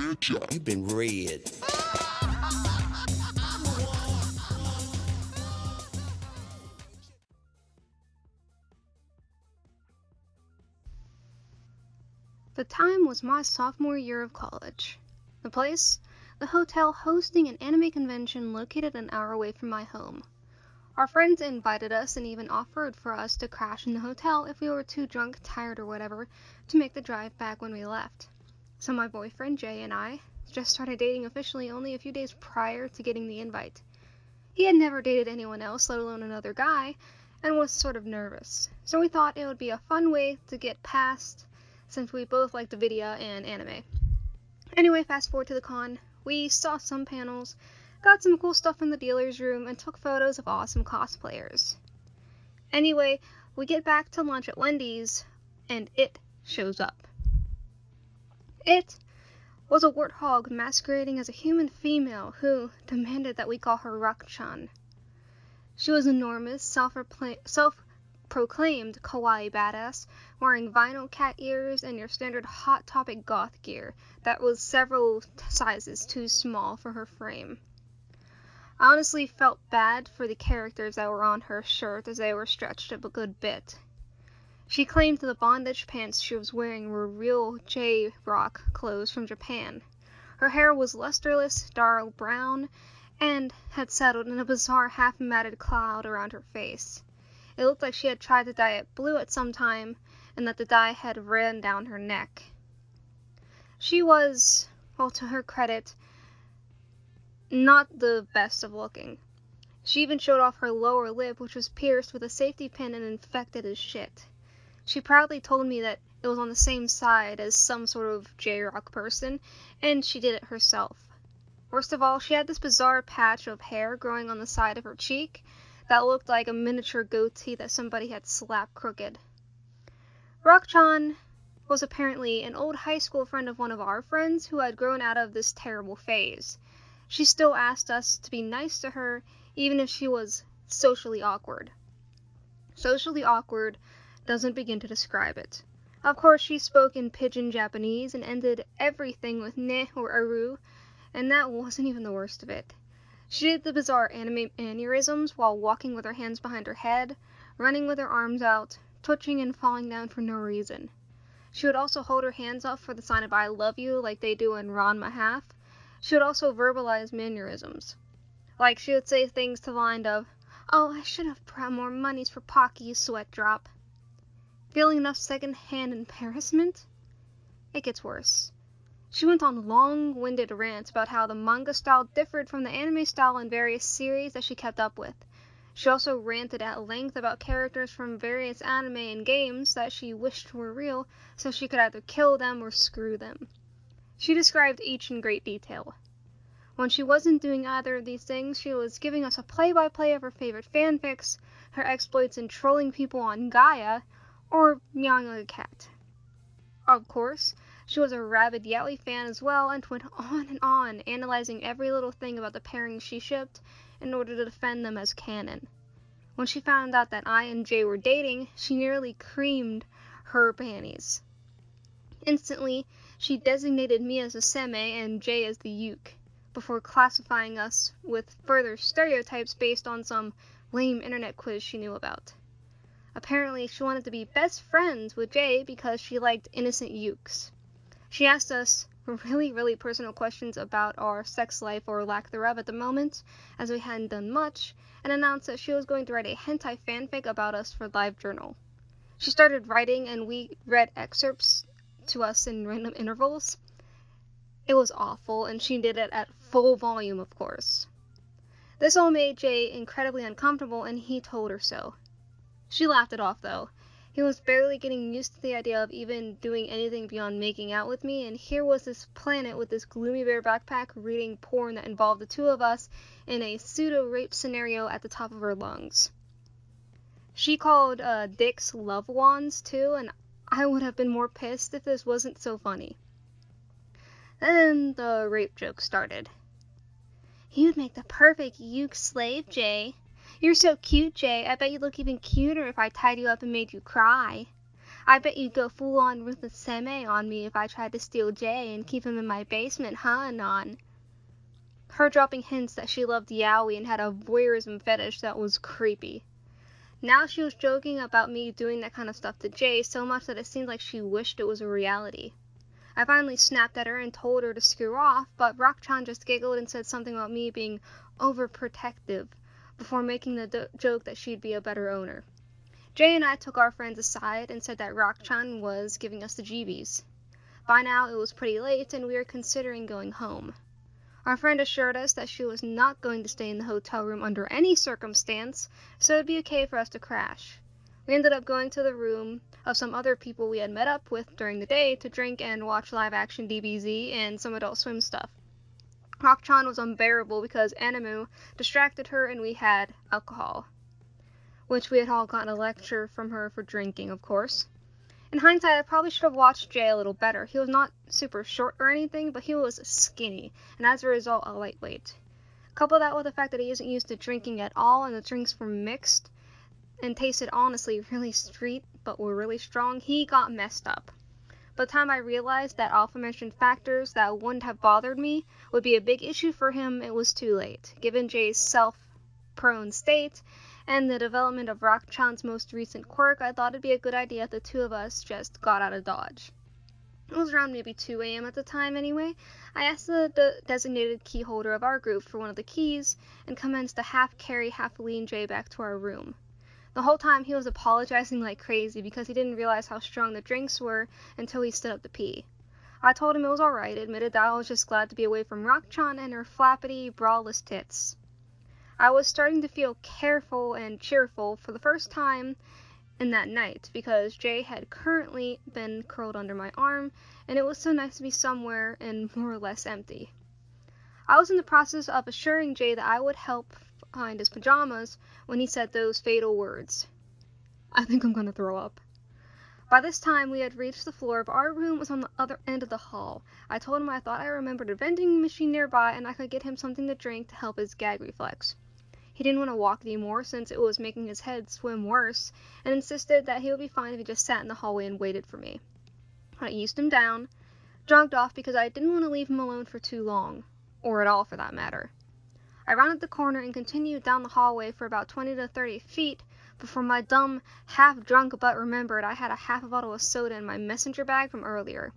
You've been read. The time was my sophomore year of college. The place? The hotel hosting an anime convention located an hour away from my home. Our friends invited us and even offered for us to crash in the hotel if we were too drunk, tired, or whatever to make the drive back when we left. So my boyfriend Jay and I just started dating officially only a few days prior to getting the invite. He had never dated anyone else, let alone another guy, and was sort of nervous. So we thought it would be a fun way to get past since we both liked the video and anime. Anyway, fast forward to the con. We saw some panels, got some cool stuff in the dealer's room, and took photos of awesome cosplayers. Anyway, we get back to lunch at Wendy's, and it shows up. It was a warthog masquerading as a human female who demanded that we call her Rock-chan. She was enormous, self-proclaimed kawaii badass, wearing vinyl cat ears and your standard Hot Topic goth gear that was several sizes too small for her frame. I honestly felt bad for the characters that were on her shirt as they were stretched up a good bit. She claimed the bondage pants she was wearing were real J-Rock clothes from Japan. Her hair was lusterless, dark brown, and had settled in a bizarre half-matted cloud around her face. It looked like she had tried to dye it blue at some time, and that the dye had ran down her neck. She was, well, to her credit, not the best of looking. She even showed off her lower lip, which was pierced with a safety pin and infected as shit. She proudly told me that it was on the same side as some sort of J-Rock person, and she did it herself. Worst of all, she had this bizarre patch of hair growing on the side of her cheek that looked like a miniature goatee that somebody had slapped crooked. Rock-chan was apparently an old high school friend of one of our friends who had grown out of this terrible phase. She still asked us to be nice to her, even if she was socially awkward. Socially awkward doesn't begin to describe it. Of course, she spoke in pidgin Japanese and ended everything with ne or aru, and that wasn't even the worst of it. She did the bizarre anime mannerisms while walking with her hands behind her head, running with her arms out, twitching and falling down for no reason. She would also hold her hands up for the sign of I love you like they do in Ranma Half. She would also verbalize mannerisms. Like she would say things to the line of, "Oh, I should have brought more monies for Pocky, you sweat drop." Feeling enough second-hand embarrassment? It gets worse. She went on long-winded rants about how the manga style differed from the anime style in various series that she kept up with. She also ranted at length about characters from various anime and games that she wished were real, so she could either kill them or screw them. She described each in great detail. When she wasn't doing either of these things, she was giving us a play-by-play of her favorite fanfics, her exploits in trolling people on Gaia, or meowing like a cat. Of course, she was a rabid Yaoi fan as well, and went on, analyzing every little thing about the pairings she shipped in order to defend them as canon. When she found out that I and Jay were dating, she nearly creamed her panties. Instantly, she designated me as a seme and Jay as the uke, before classifying us with further stereotypes based on some lame internet quiz she knew about. Apparently, she wanted to be best friends with Jay because she liked innocent ukes. She asked us really personal questions about our sex life or lack thereof at the moment, as we hadn't done much, and announced that she was going to write a hentai fanfic about us for LiveJournal. She started writing, and we read excerpts to us in random intervals. It was awful, and she did it at full volume, of course. This all made Jay incredibly uncomfortable, and he told her so. She laughed it off, though. He was barely getting used to the idea of even doing anything beyond making out with me, and here was this planet with this gloomy bear backpack reading porn that involved the two of us in a pseudo-rape scenario at the top of her lungs. She called dicks love wands, too, and I would have been more pissed if this wasn't so funny. Then the rape joke started. "You'd make the perfect uke slave, Jay. You're so cute, Jay. I bet you'd look even cuter if I tied you up and made you cry. I bet you'd go full-on Ruthless Seme on me if I tried to steal Jay and keep him in my basement, huh, Anon? Her dropping hints that she loved yaoi and had a voyeurism fetish that was creepy. Now she was joking about me doing that kind of stuff to Jay so much that it seemed like she wished it was a reality. I finally snapped at her and told her to screw off, but Rock-chan just giggled and said something about me being overprotective before making the joke that she'd be a better owner. Jay and I took our friends aside and said that Rock-chan was giving us the jeebies. By now it was pretty late and we were considering going home. Our friend assured us that she was not going to stay in the hotel room under any circumstance, so it'd be okay for us to crash. We ended up going to the room of some other people we had met up with during the day to drink and watch live-action DBZ and some Adult Swim stuff. Rock-chan was unbearable because Animu distracted her and we had alcohol, which we had all gotten a lecture from her for drinking, of course. In hindsight, I probably should have watched Jay a little better. He was not super short or anything, but he was skinny, and as a result, a lightweight. Couple that with the fact that he isn't used to drinking at all, and the drinks were mixed, and tasted honestly really sweet, but were really strong, he got messed up. By the time I realized that aforementioned factors that wouldn't have bothered me would be a big issue for him, it was too late. Given Jay's self-prone state, and the development of Rock-chan's most recent quirk, I thought it'd be a good idea if the two of us just got out of Dodge. It was around maybe 2 a.m. at the time anyway. I asked the designated key holder of our group for one of the keys, and commenced to half-carry, half-lean Jay back to our room. The whole time he was apologizing like crazy because he didn't realize how strong the drinks were until he stood up to pee. I told him it was alright, admitted that I was just glad to be away from Rock-chan and her flappity, braless tits. I was starting to feel careful and cheerful for the first time in that night, because Jay had currently been curled under my arm, and it was so nice to be somewhere and more or less empty. I was in the process of assuring Jay that I would help find his pajamas when he said those fatal words. I think I'm gonna throw up. By this time, we had reached the floor, but our room was on the other end of the hall. I told him I thought I remembered a vending machine nearby, and I could get him something to drink to help his gag reflex. He didn't want to walk anymore since it was making his head swim worse, and insisted that he would be fine if he just sat in the hallway and waited for me. I eased him down, jogged off because I didn't want to leave him alone for too long, or at all for that matter. I rounded the corner and continued down the hallway for about 20 to 30 feet before my dumb, half-drunk butt remembered I had a half a bottle of soda in my messenger bag from earlier.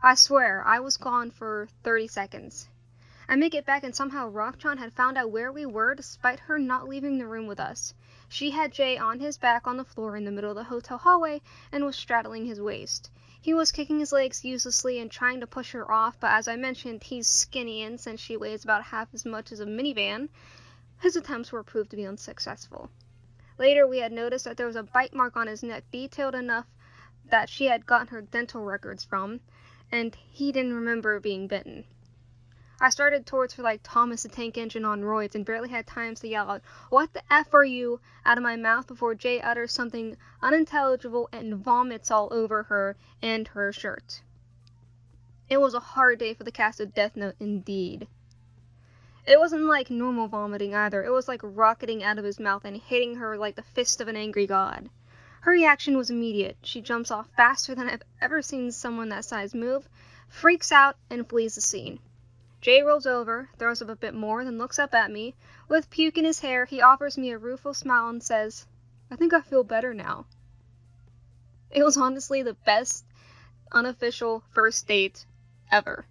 I swear, I was gone for 30 seconds. I make it back and somehow Rock-chan had found out where we were despite her not leaving the room with us. She had Jay on his back on the floor in the middle of the hotel hallway and was straddling his waist. He was kicking his legs uselessly and trying to push her off, but as I mentioned, he's skinny, and since she weighs about half as much as a minivan, his attempts were proved to be unsuccessful. Later, we had noticed that there was a bite mark on his neck detailed enough that she had gotten her dental records from, and he didn't remember being bitten. I started towards her like Thomas the Tank Engine on roids and barely had time to yell out, "What the F are you?" out of my mouth before Jay utters something unintelligible and vomits all over her and her shirt. It was a hard day for the cast of Death Note indeed. It wasn't like normal vomiting either, it was like rocketing out of his mouth and hitting her like the fist of an angry god. Her reaction was immediate. She jumps off faster than I've ever seen someone that size move, freaks out, and flees the scene. Jay rolls over, throws up a bit more, then looks up at me. With puke in his hair, he offers me a rueful smile and says, "I think I feel better now." It was honestly the best unofficial first date ever.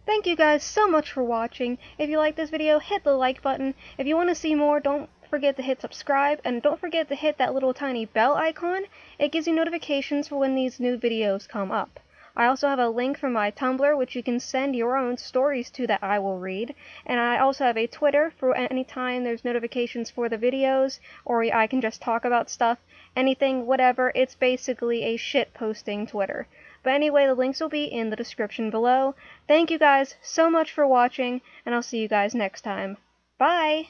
Thank you guys so much for watching. If you like this video, hit the like button. If you want to see more, don't forget to hit subscribe, and don't forget to hit that little tiny bell icon. It gives you notifications for when these new videos come up. I also have a link for my Tumblr, which you can send your own stories to that I will read. And I also have a Twitter for any time there's notifications for the videos, or I can just talk about stuff, anything, whatever. It's basically a shit posting Twitter. But anyway, the links will be in the description below. Thank you guys so much for watching, and I'll see you guys next time. Bye!